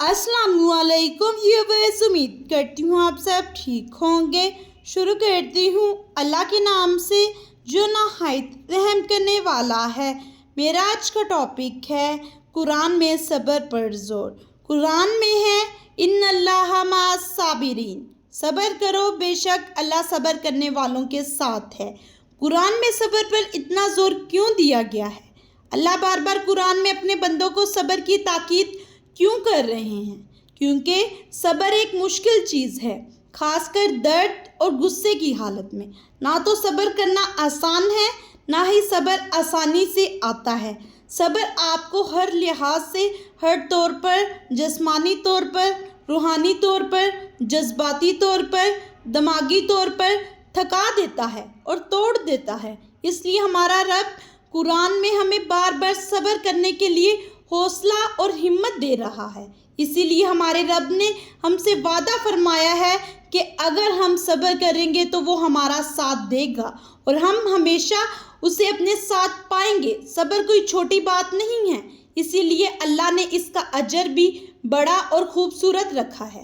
अस्सलाम वालेकुम व्यूअर्स, उम्मीद करती हूँ आप सब ठीक होंगे। शुरू करती हूँ अल्लाह के नाम से जो नहायत रहम करने वाला है। मेरा आज का टॉपिक है कुरान में सब्र पर जोर। कुरान में है इन्नल्लाह माअस साबिरीन, सब्र करो बेशक अल्लाह सब्र करने वालों के साथ है। कुरान में सब्र पर इतना जोर क्यों दिया गया है? अल्लाह बार बार कुरान में अपने बंदों को सब्र की ताकीद क्यों कर रहे हैं? क्योंकि सब्र एक मुश्किल चीज़ है, खासकर दर्द और गुस्से की हालत में। ना तो सब्र करना आसान है, ना ही सब्र आसानी से आता है। सब्र आपको हर लिहाज से, हर तौर पर, जिस्मानी तौर पर, रूहानी तौर पर, जज्बाती तौर पर, दिमागी तौर पर थका देता है और तोड़ देता है। इसलिए हमारा रब कुरान में हमें बार बार सब्र करने के लिए हौसला और हिम्मत दे रहा है। इसीलिए हमारे रब ने हमसे वादा फरमाया है कि अगर हम सब्र करेंगे तो वो हमारा साथ देगा और हम हमेशा उसे अपने साथ पाएंगे। सब्र कोई छोटी बात नहीं है, इसीलिए अल्लाह ने इसका अजर भी बड़ा और खूबसूरत रखा है।